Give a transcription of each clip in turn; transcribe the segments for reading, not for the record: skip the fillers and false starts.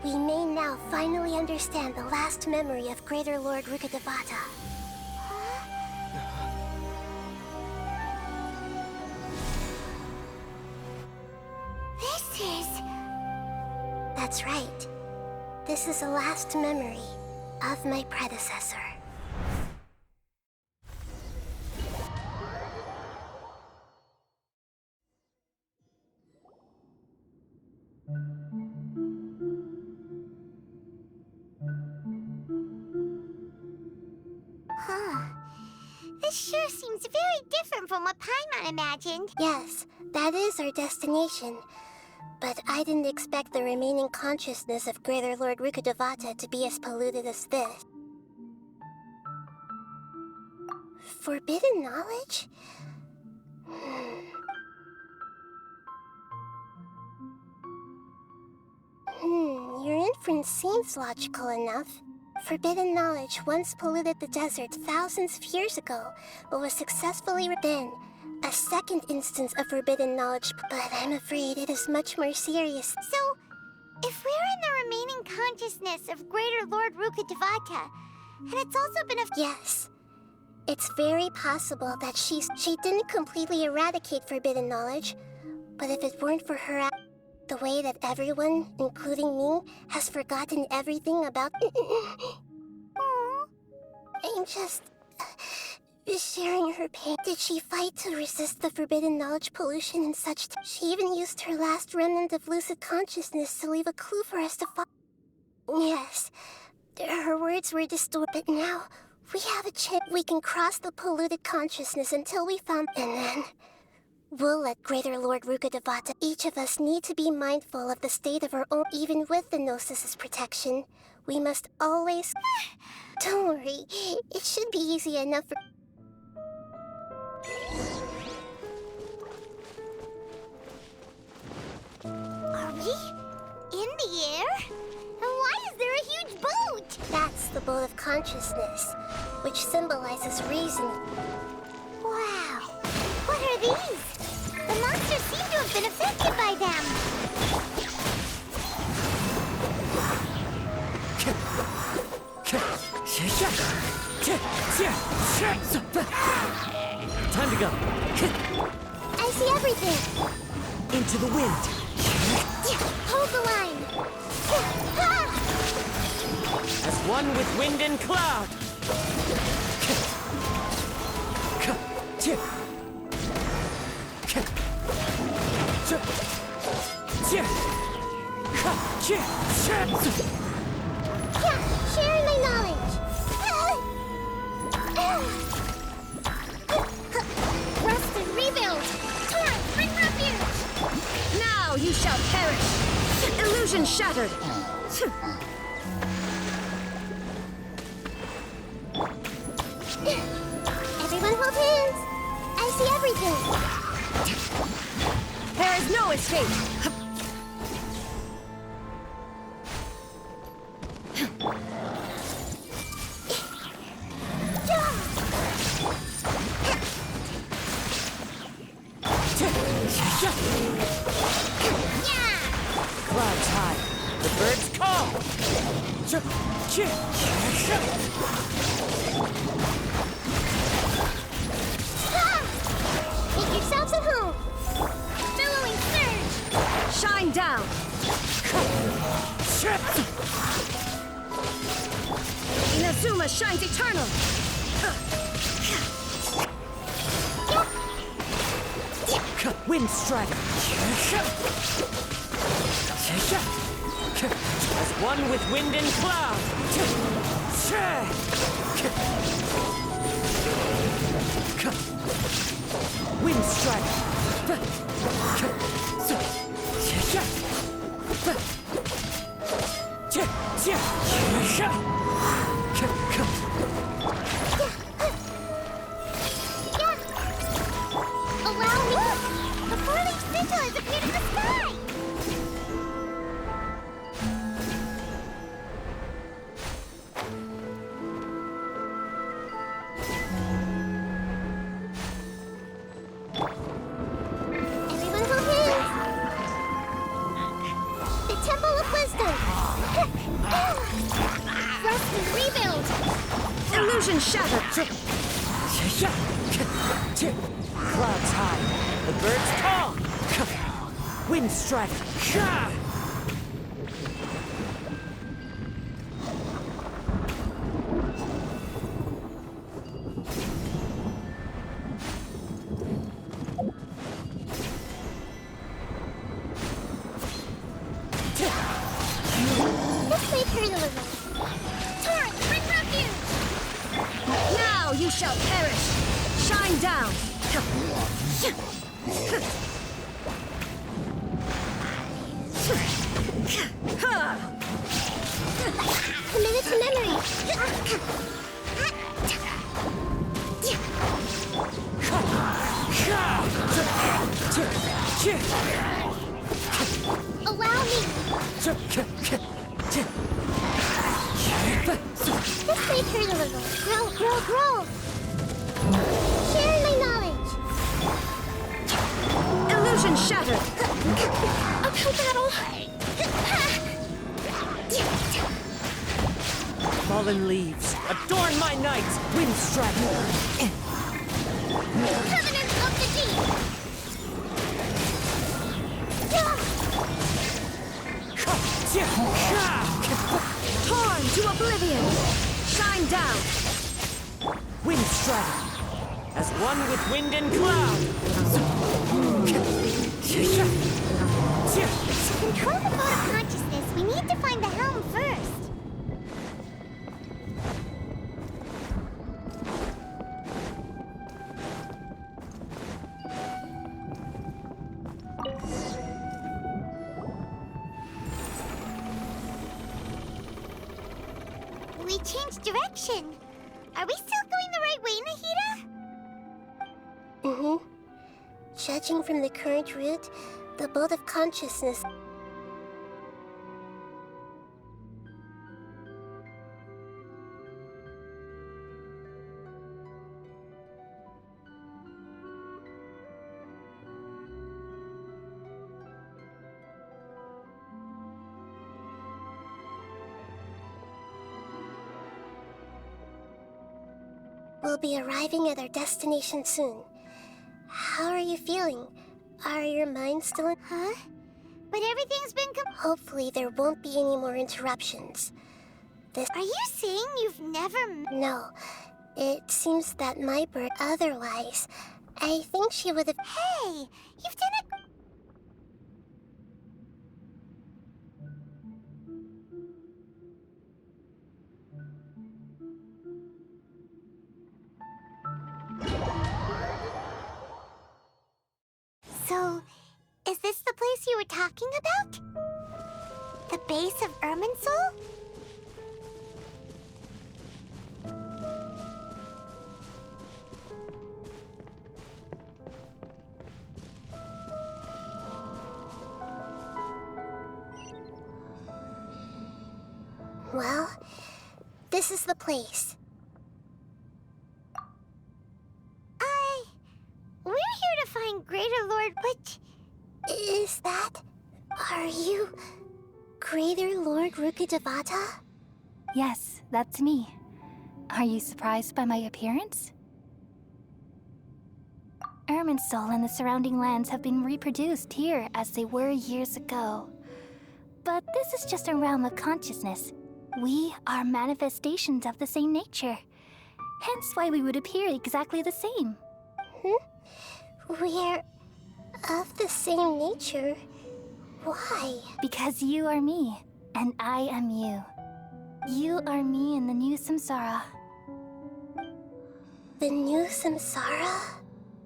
We may now finally understand the last memory of Greater Lord Rukkhadevata. This is... That's right. This is the last memory of my predecessor. This sure seems very different from what Paimon imagined. Yes, that is our destination. But I didn't expect the remaining consciousness of Greater Lord Rukkhadevata to be as polluted as this. Forbidden knowledge? Your inference seems logical enough. Forbidden knowledge once polluted the desert thousands of years ago, but was successfully rebanned. A second instance of forbidden knowledge, but I'm afraid it is much more serious. So, if we're in the remaining consciousness of Greater Lord Rukkhadevata, and it's also been Yes. It's very possible that she didn't completely eradicate forbidden knowledge, but if it weren't for her, the way that everyone, including me, has forgotten everything about... I'm just... sharing her pain. Did she fight to resist the forbidden knowledge pollution and such? She even used her last remnant of lucid consciousness to leave a clue for us to follow. Yes, her words were distorted, but now we have a chance. We can cross the polluted consciousness until we found... And then... we'll let Greater Lord Rukkhadevata. Each of us need to be mindful of the state of our own, even with the Gnosis' protection. We must always... Don't worry, it should be easy enough for... Are we in the air? And why is there a huge boat? That's the boat of consciousness, which symbolizes reason. Wow. What are these? The monsters seem to have been affected by them. Time to go. I see everything. Into the wind. Hold the line. As one with wind and cloud. Sharing my knowledge. Rest and rebuild. Torrent, bring refuge. Now you shall perish! Illusion shattered! Everyone hold hands. I see everything. There is no escape! Clouds high. The birds call. Make yourselves at home. Billowing surge. Shine down! Inazuma shines eternal! Wind strike. As one with wind and cloud. Wind strike. Allow me. The four-leaf sigil has appeared in the sky. Everyone hold hands. The Temple of Wisdom. Illusion shattered! Clouds high, the birds call! Wind strike! This may hurt a little. Torrent, bring refuge! Now you shall perish! Shine down! Commit to memory. Allow me! This may hurt a little. Grow, grow, grow. Share my knowledge. Illusion shattered! Uphill battle. Fallen leaves, adorn my night! Wind strike! Covenant of the Deep! Torn to oblivion! Shine down! Wind strike! As one with wind and cloud! To control the boat of consciousness, we need to find the helm first. We changed direction. Are we still going the right way, Nahida? Mm-hmm. Judging from the current route, the boat of consciousness. We'll be arriving at our destination soon. How are you feeling? Are your minds still in? Huh? But everything's been Hopefully there won't be any more interruptions. Are you saying you've never No. It seems that my bird otherwise. I think she would have. Hey! You've done it. So, is this the place you were talking about? The base of Irminsul? Well, this is the place. We're here to find Greater Lord, but... Is that... Are you... Greater Lord Rukkhadevata? Yes, that's me. Are you surprised by my appearance? Irminsul and the surrounding lands have been reproduced here as they were years ago. But this is just a realm of consciousness. We are manifestations of the same nature. Hence why we would appear exactly the same. We're... of the same nature. Why? Because you are me, and I am you. You are me in the new samsara. The new samsara?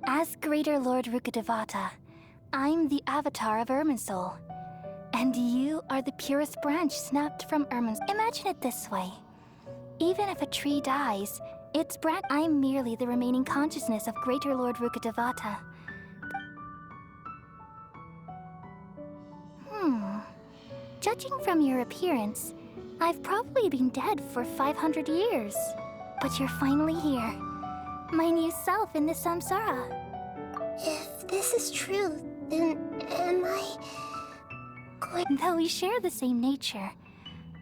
As Greater Lord Rukkhadevata, I'm the avatar of Irminsul. And you are the purest branch snapped from Irminsul. Imagine it this way. Even if a tree dies, its branch... I'm merely the remaining consciousness of Greater Lord Rukkhadevata. Judging from your appearance, I've probably been dead for 500 years. But you're finally here. My new self in the samsara. If this is true, then am I... going... Though we share the same nature,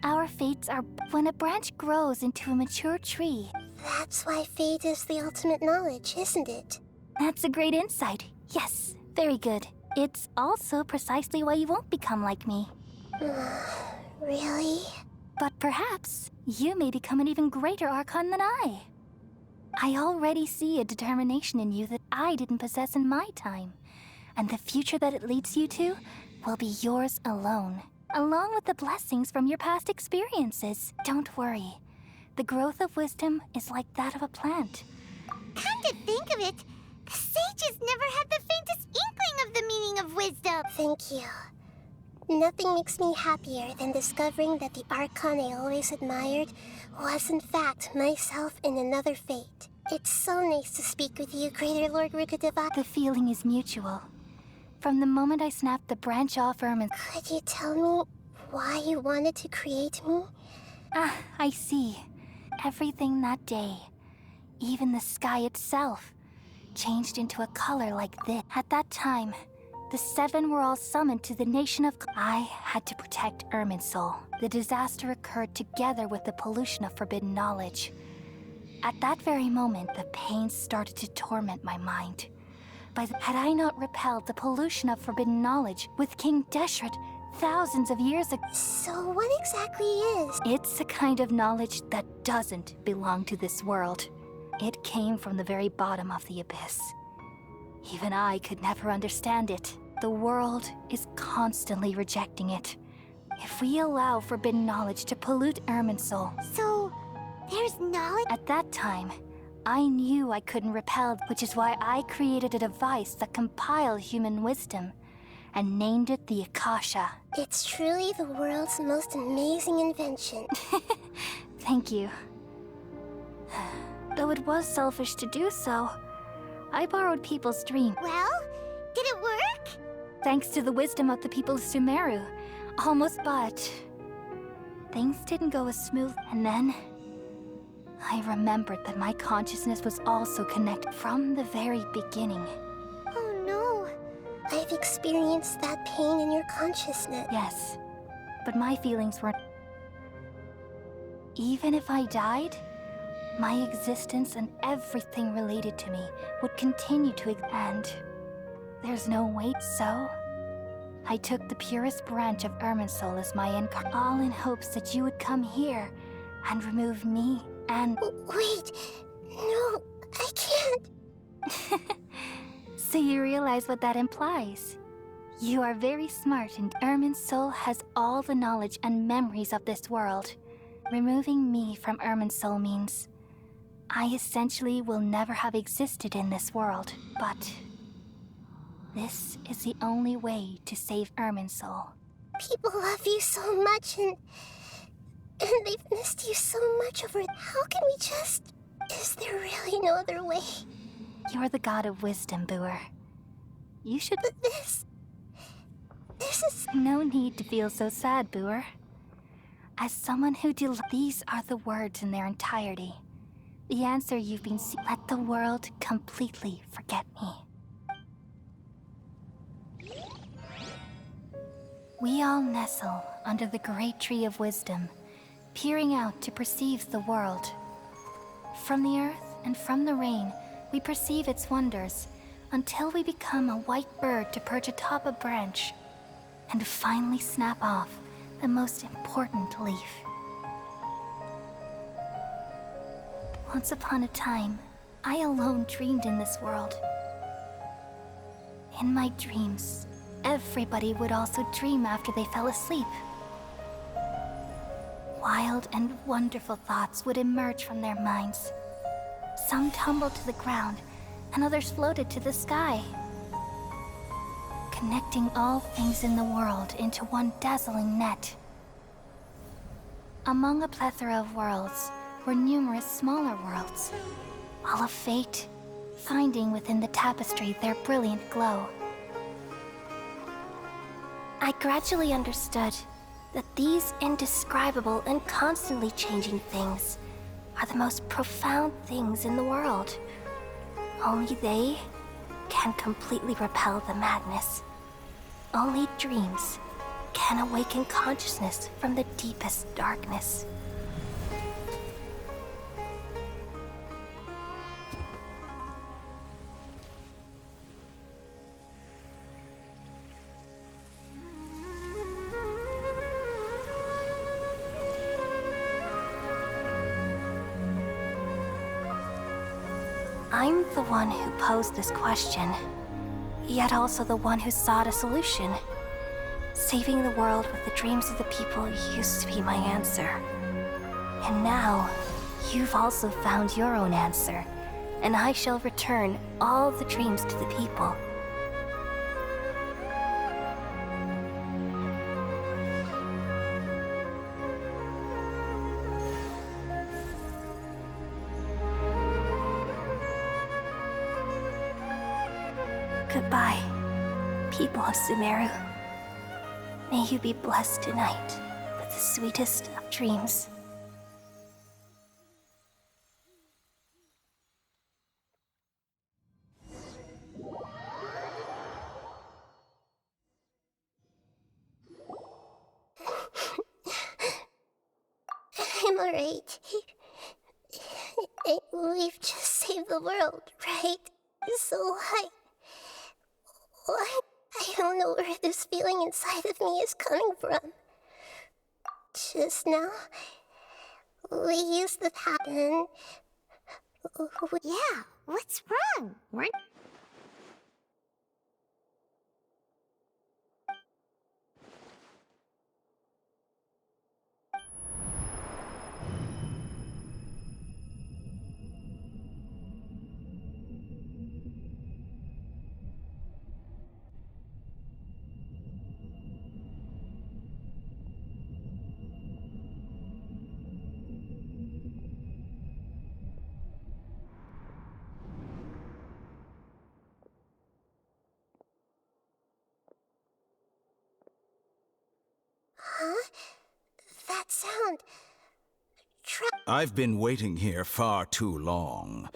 Our fates are when a branch grows into a mature tree. That's why fate is the ultimate knowledge, isn't it? That's a great insight. Yes, very good. It's also precisely why you won't become like me. Really? But perhaps you may become an even greater Archon than I. I already see a determination in you that I didn't possess in my time. And the future that it leads you to will be yours alone, along with the blessings from your past experiences. Don't worry. The growth of wisdom is like that of a plant. Come to think of it, the sages never had the faintest inkling of the meaning of wisdom. Thank you. Nothing makes me happier than discovering that the Archon I always admired was in fact myself in another fate. It's so nice to speak with you, Greater Lord Rukkhadevata. The feeling is mutual. From the moment I snapped the branch off Ermin... Could you tell me why you wanted to create me? Ah, I see. Everything that day, even the sky itself, changed into a color like this. At that time, the seven were all summoned to the nation of... I had to protect Irminsul. The disaster occurred together with the pollution of forbidden knowledge. At that very moment, the pain started to torment my mind. Had I not repelled the pollution of forbidden knowledge with King Deshret thousands of years ago... So what exactly is? It's a kind of knowledge that doesn't belong to this world. It came from the very bottom of the abyss. Even I could never understand it. The world is constantly rejecting it. If we allow forbidden knowledge to pollute Irminsul... So, there's knowledge? At that time, I knew I couldn't repel, which is why I created a device that compiled human wisdom and named it the Akasha. It's truly the world's most amazing invention. Thank you. Though it was selfish to do so, I borrowed people's dreams. Well, did it work? Thanks to the wisdom of the people of Sumeru. Almost, but things didn't go as smooth. And then I remembered that my consciousness was also connected from the very beginning. Oh no. I've experienced that pain in your consciousness. Yes, but my feelings weren't... Even if I died, my existence and everything related to me would continue to and there's no wait, so I took the purest branch of Irminsul as my incarnate, all in hopes that you would come here and remove me and... Wait, no, I can't. So you realize what that implies. You are very smart, and Irminsul has all the knowledge and memories of this world. Removing me from Irminsul means I essentially will never have existed in this world, but this is the only way to save Irminsul. People love you so much, and they've missed you so much over it. How can we just... Is there really no other way? You're the god of wisdom, Booer. You should... But this is... No need to feel so sad, Booer. As someone who these are the words in their entirety. The answer you've been let the world completely forget me. We all nestle under the great tree of wisdom, peering out to perceive the world. From the earth and from the rain, we perceive its wonders, until we become a white bird to perch atop a branch, and finally snap off the most important leaf. Once upon a time, I alone dreamed in this world. In my dreams, everybody would also dream after they fell asleep. Wild and wonderful thoughts would emerge from their minds. Some tumbled to the ground, and others floated to the sky, connecting all things in the world into one dazzling net. Among a plethora of worlds were numerous smaller worlds, all of fate, finding within the tapestry their brilliant glow. I gradually understood that these indescribable and constantly changing things are the most profound things in the world. Only they can completely repel the madness. Only dreams can awaken consciousness from the deepest darkness. I'm the one who posed this question, yet also the one who sought a solution. Saving the world with the dreams of the people used to be my answer. And now, you've also found your own answer, and I shall return all the dreams to the people. Goodbye, people of Sumeru. May you be blessed tonight with the sweetest of dreams. I'm alright. We've just saved the world, right? So I don't know where this feeling inside of me is coming from. Just now, we used to happen. Yeah, what's wrong? Huh? That sound. I've been waiting here far too long.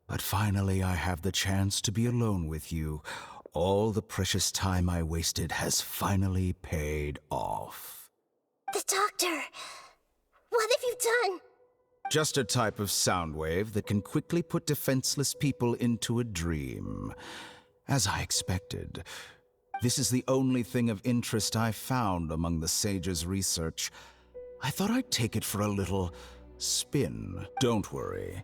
But finally I have the chance to be alone with you. All the precious time I wasted has finally paid off. The doctor! What have you done? Just a type of sound wave that can quickly put defenseless people into a dream. As I expected. This is the only thing of interest I found among the sage's research. I thought I'd take it for a little spin. Don't worry.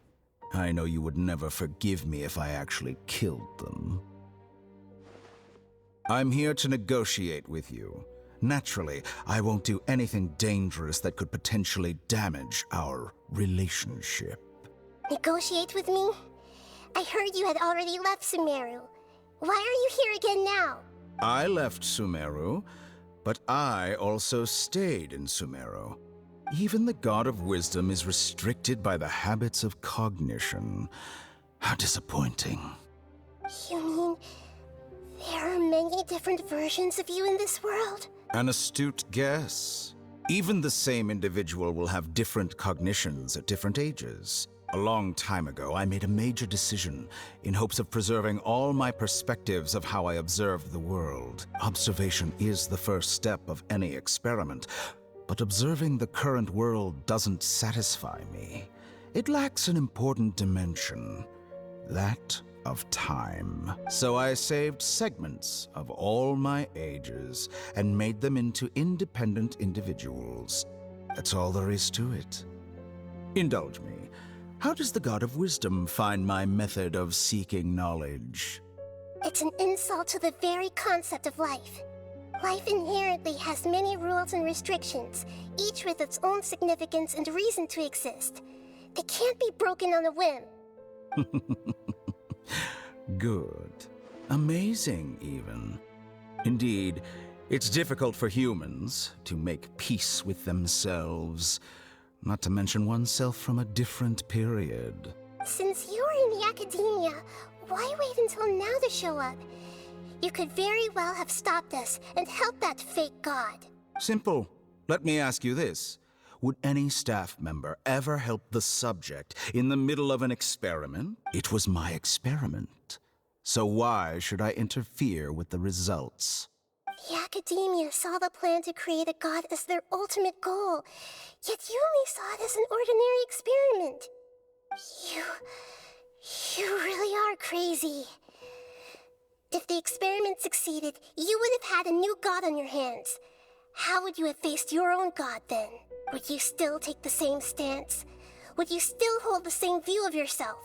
I know you would never forgive me if I actually killed them. I'm here to negotiate with you. Naturally, I won't do anything dangerous that could potentially damage our relationship. Negotiate with me? I heard you had already left Sumeru. Why are you here again now? I left Sumeru, but I also stayed in Sumeru. Even the God of Wisdom is restricted by the habits of cognition. How disappointing. You mean there are many different versions of you in this world? An astute guess. Even the same individual will have different cognitions at different ages. A long time ago, I made a major decision in hopes of preserving all my perspectives of how I observed the world. Observation is the first step of any experiment, but observing the current world doesn't satisfy me. It lacks an important dimension, that of time. So I saved segments of all my ages and made them into independent individuals. That's all there is to it. Indulge me. How does the God of Wisdom find my method of seeking knowledge? It's an insult to the very concept of life. Life inherently has many rules and restrictions, each with its own significance and reason to exist. They can't be broken on a whim. Good. Amazing, even. Indeed, it's difficult for humans to make peace with themselves, not to mention oneself from a different period. Since you're in the academia, why wait until now to show up? You could very well have stopped us and helped that fake god. Simple. Let me ask you this. Would any staff member ever help the subject in the middle of an experiment? It was my experiment. So why should I interfere with the results? The academia saw the plan to create a god as their ultimate goal, yet you only saw it as an ordinary experiment. You really are crazy. If the experiment succeeded, you would have had a new god on your hands. How would you have faced your own god then? Would you still take the same stance? Would you still hold the same view of yourself?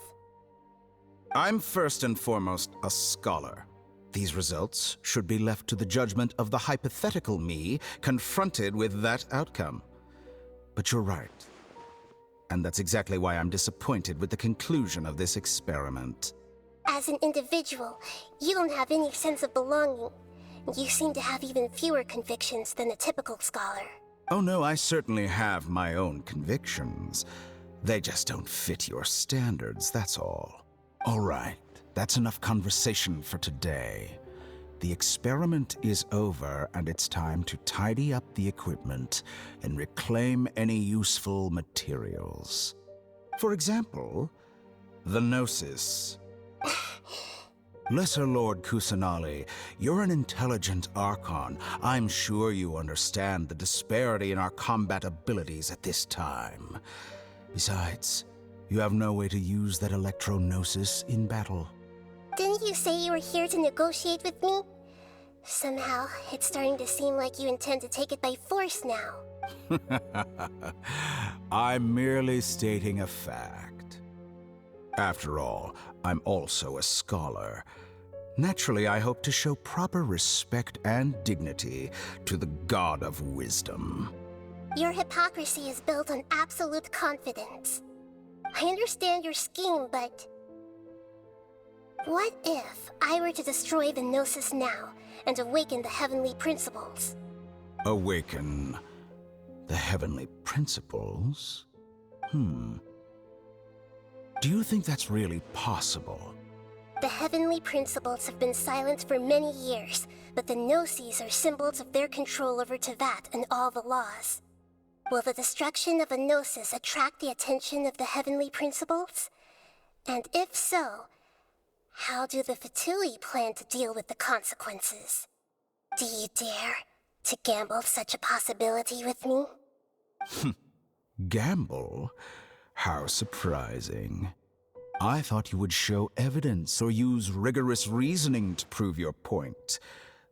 I'm first and foremost a scholar. These results should be left to the judgment of the hypothetical me confronted with that outcome. But you're right. And that's exactly why I'm disappointed with the conclusion of this experiment. As an individual, you don't have any sense of belonging. You seem to have even fewer convictions than a typical scholar. Oh no, I certainly have my own convictions. They just don't fit your standards, that's all. All right, that's enough conversation for today. The experiment is over, and it's time to tidy up the equipment and reclaim any useful materials. For example, the Gnosis. Lesser Lord Kusanali, you're an intelligent Archon. I'm sure you understand the disparity in our combat abilities at this time. Besides, you have no way to use that Electro-Gnosis in battle. Didn't you say you were here to negotiate with me? Somehow, it's starting to seem like you intend to take it by force now. I'm merely stating a fact. After all, I'm also a scholar. Naturally, I hope to show proper respect and dignity to the God of Wisdom. Your hypocrisy is built on absolute confidence. I understand your scheme, but... what if I were to destroy the Gnosis now and awaken the heavenly principles? Awaken the heavenly principles? Do you think that's really possible? The heavenly principles have been silent for many years, but the Gnosis are symbols of their control over Teyvat and all the laws. Will the destruction of a Gnosis attract the attention of the heavenly principles? And if so, how do the Fatui plan to deal with the consequences? Do you dare to gamble such a possibility with me? Gamble? How surprising. I thought you would show evidence or use rigorous reasoning to prove your point.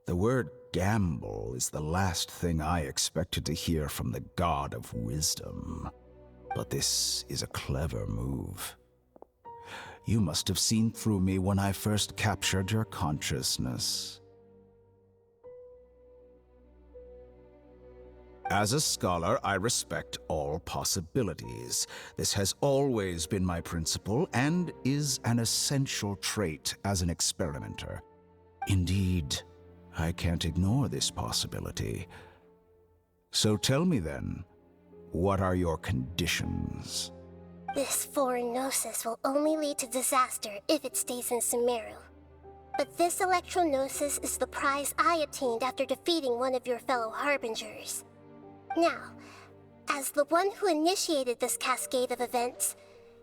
The word gamble is the last thing I expected to hear from the God of Wisdom. But this is a clever move. You must have seen through me when I first captured your consciousness. As a scholar, I respect all possibilities. This has always been my principle and is an essential trait as an experimenter. Indeed, I can't ignore this possibility. So tell me then, what are your conditions? This foreign Gnosis will only lead to disaster if it stays in Sumeru. But this Electro-Gnosis is the prize I obtained after defeating one of your fellow Harbingers. Now, as the one who initiated this cascade of events,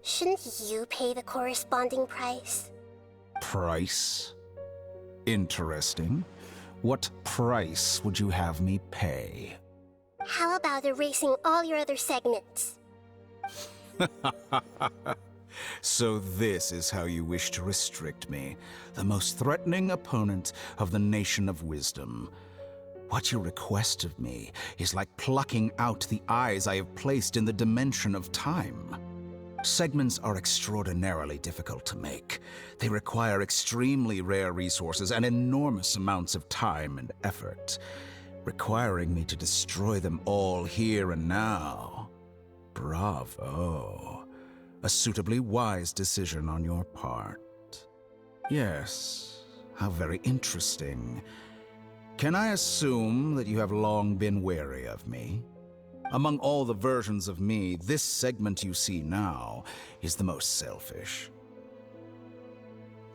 shouldn't you pay the corresponding price? Price? Interesting. What price would you have me pay? How about erasing all your other segments? So this is how you wish to restrict me, the most threatening opponent of the Nation of Wisdom. What you request of me is like plucking out the eyes I have placed in the dimension of time. Segments are extraordinarily difficult to make. They require extremely rare resources and enormous amounts of time and effort, requiring me to destroy them all here and now. Bravo. A suitably wise decision on your part. Yes, how very interesting. Can I assume that you have long been wary of me? Among all the versions of me, this segment you see now is the most selfish.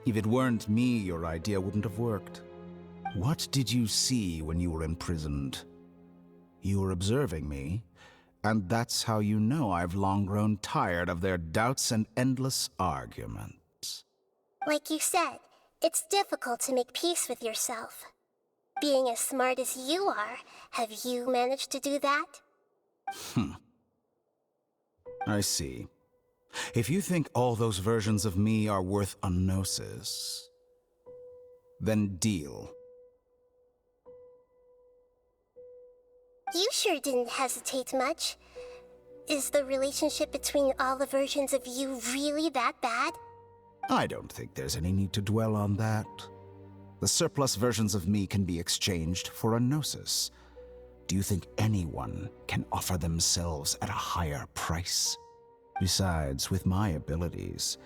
If it weren't me, your idea wouldn't have worked. What did you see when you were imprisoned? You were observing me, and that's how you know I've long grown tired of their doubts and endless arguments. Like you said, it's difficult to make peace with yourself. Being as smart as you are, have you managed to do that? I see. If you think all those versions of me are worth a gnosis, then deal. You sure didn't hesitate much. Is the relationship between all the versions of you really that bad? I don't think there's any need to dwell on that. The surplus versions of me can be exchanged for a gnosis. Do you think anyone can offer themselves at a higher price? Besides, with my abilities,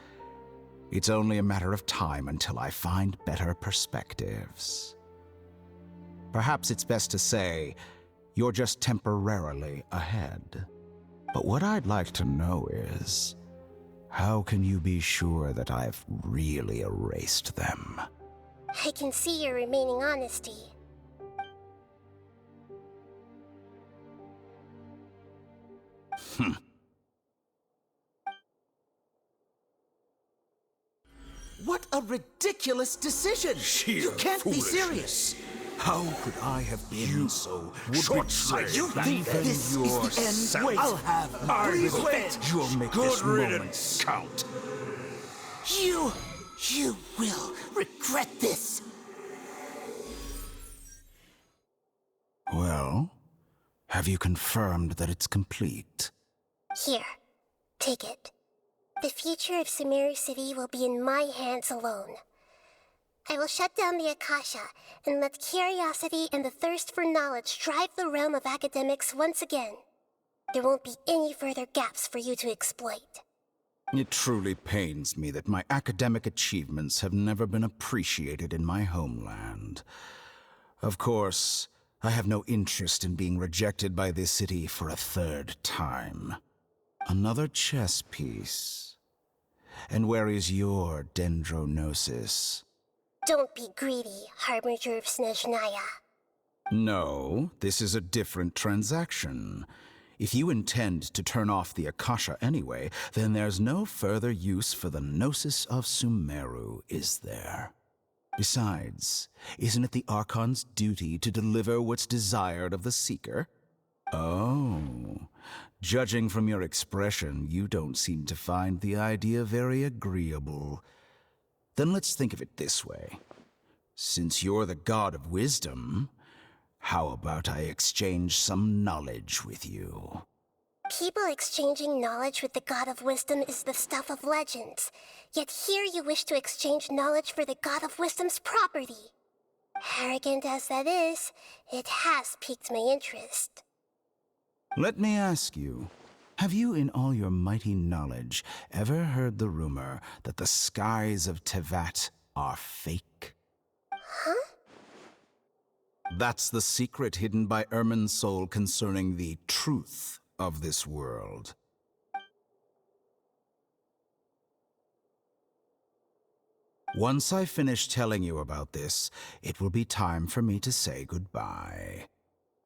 it's only a matter of time until I find better perspectives. Perhaps it's best to say you're just temporarily ahead. But what I'd like to know is, how can you be sure that I've really erased them? I can see your remaining honesty. What a ridiculous decision! You can't be serious! How could I have been so Short-sighted! You think this is the end? Wait, I'll have my revenge! You'll make this moment count. You will regret this! Well, have you confirmed that it's complete? Here, take it. The future of Sumeru City will be in my hands alone. I will shut down the Akasha and let curiosity and the thirst for knowledge drive the realm of academics once again. There won't be any further gaps for you to exploit. It truly pains me that my academic achievements have never been appreciated in my homeland. Of course, I have no interest in being rejected by this city for a third time. Another chess piece. And where is your dendronosis? Don't be greedy, Harbinger of Snezhnaya. No, this is a different transaction. If you intend to turn off the Akasha anyway, then there's no further use for the Gnosis of Sumeru, is there? Besides, isn't it the Archon's duty to deliver what's desired of the Seeker? Oh, judging from your expression, you don't seem to find the idea very agreeable. Then let's think of it this way. Since you're the god of wisdom, how about I exchange some knowledge with you? People exchanging knowledge with the God of Wisdom is the stuff of legends. Yet here you wish to exchange knowledge for the God of Wisdom's property. Arrogant as that is, it has piqued my interest. Let me ask you, have you in all your mighty knowledge ever heard the rumor that the skies of Tevat are fake? Huh? That's the secret hidden by Irminsul concerning the truth of this world. Once I finish telling you about this, it will be time for me to say goodbye.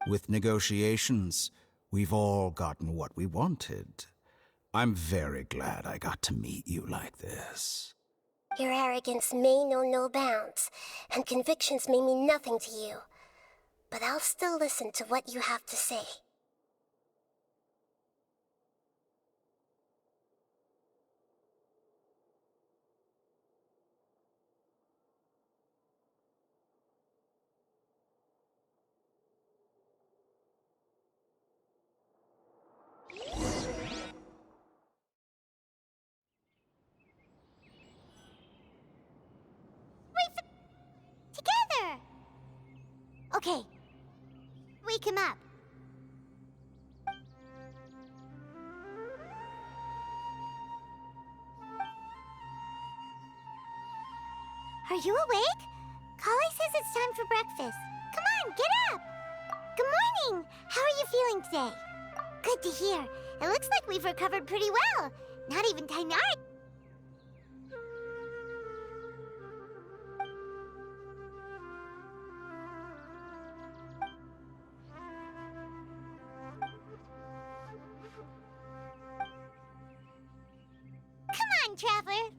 With negotiations, we've all gotten what we wanted. I'm very glad I got to meet you like this. Your arrogance may know no bounds, and convictions may mean nothing to you. But I'll still listen to what you have to say. Together! Okay. Wake him up. Are you awake? Kali says it's time for breakfast. Come on, get up! Good morning! How are you feeling today? Good to hear. It looks like we've recovered pretty well. Not even Tainari. Come on, Traveler.